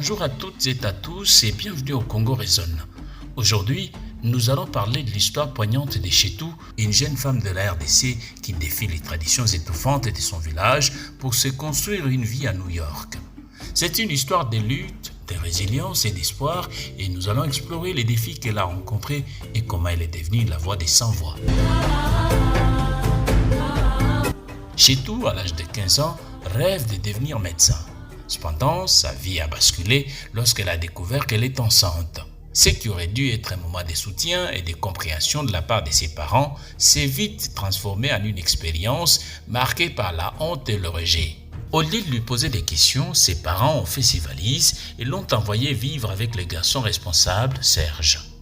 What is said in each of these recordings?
Bonjour à toutes et à tous et bienvenue au Congo Raisonne. Aujourd'hui, nous allons parler de l'histoire poignante de Chetou, une jeune femme de la RDC qui défie les traditions étouffantes de son village pour se construire une vie à New York. C'est une histoire de lutte, de résilience et d'espoir et nous allons explorer les défis qu'elle a rencontrés et comment elle est devenue la voix des sans-voix. Chetou, à l'âge de 15 ans, rêve de devenir médecin. Cependant, sa vie a basculé lorsqu'elle a découvert qu'elle est enceinte. Ce qui aurait dû être un moment de soutien et de compréhension de la part de ses parents s'est vite transformé en une expérience marquée par la honte et le rejet. Au lieu de lui poser des questions, ses parents ont fait ses valises et l'ont envoyé vivre avec le garçon responsable, Serge.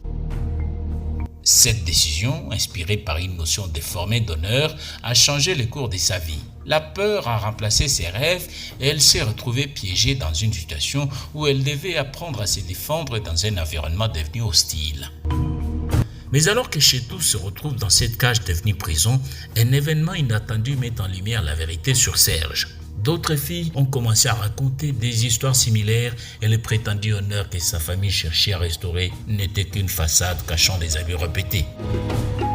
Cette décision, inspirée par une notion déformée d'honneur, a changé le cours de sa vie. La peur a remplacé ses rêves et elle s'est retrouvée piégée dans une situation où elle devait apprendre à se défendre dans un environnement devenu hostile. Mais alors que Chetou se retrouve dans cette cage devenue prison, un événement inattendu met en lumière la vérité sur Serge. D'autres filles ont commencé à raconter des histoires similaires et le prétendu honneur que sa famille cherchait à restaurer n'était qu'une façade cachant des abus répétés.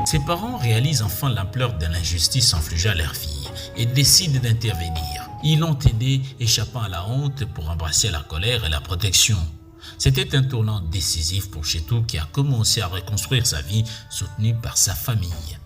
Ses parents réalisent enfin l'ampleur de l'injustice infligée à leur fille et décident d'intervenir. Ils l'ont aidée, échappant à la honte pour embrasser la colère et la protection. C'était un tournant décisif pour Chetou qui a commencé à reconstruire sa vie soutenue par sa famille.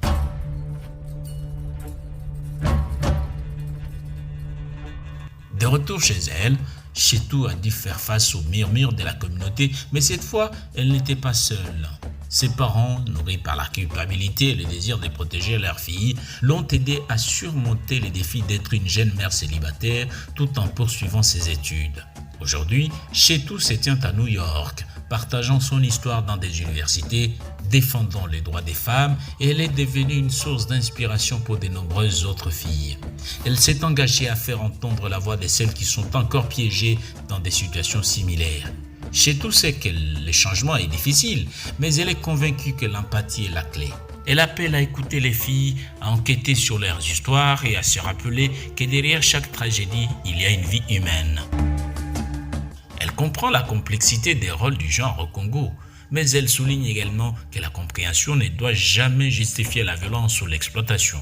De retour chez elle, Chetou a dû faire face aux murmures de la communauté, mais cette fois, elle n'était pas seule. Ses parents, nourris par la culpabilité et le désir de protéger leur fille, l'ont aidée à surmonter les défis d'être une jeune mère célibataire tout en poursuivant ses études. Aujourd'hui, Chetou se tient à New York, partageant son histoire dans des universités, défendant les droits des femmes et elle est devenue une source d'inspiration pour de nombreuses autres filles. Elle s'est engagée à faire entendre la voix de celles qui sont encore piégées dans des situations similaires. Chetou sait que le changement est difficile, mais elle est convaincue que l'empathie est la clé. Elle appelle à écouter les filles, à enquêter sur leurs histoires et à se rappeler que derrière chaque tragédie, il y a une vie humaine. Elle comprend la complexité des rôles du genre au Congo, mais elle souligne également que la compréhension ne doit jamais justifier la violence ou l'exploitation.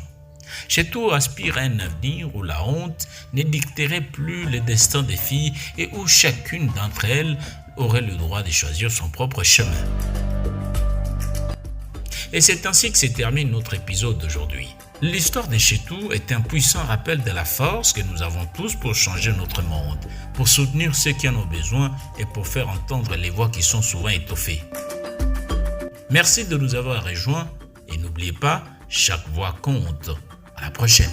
Chetou aspire à un avenir où la honte ne dicterait plus le destin des filles et où chacune d'entre elles aurait le droit de choisir son propre chemin. Et c'est ainsi que se termine notre épisode d'aujourd'hui. L'histoire de Chetou est un puissant rappel de la force que nous avons tous pour changer notre monde, pour soutenir ceux qui en ont besoin et pour faire entendre les voix qui sont souvent étouffées. Merci de nous avoir rejoints et n'oubliez pas, chaque voix compte. À la prochaine.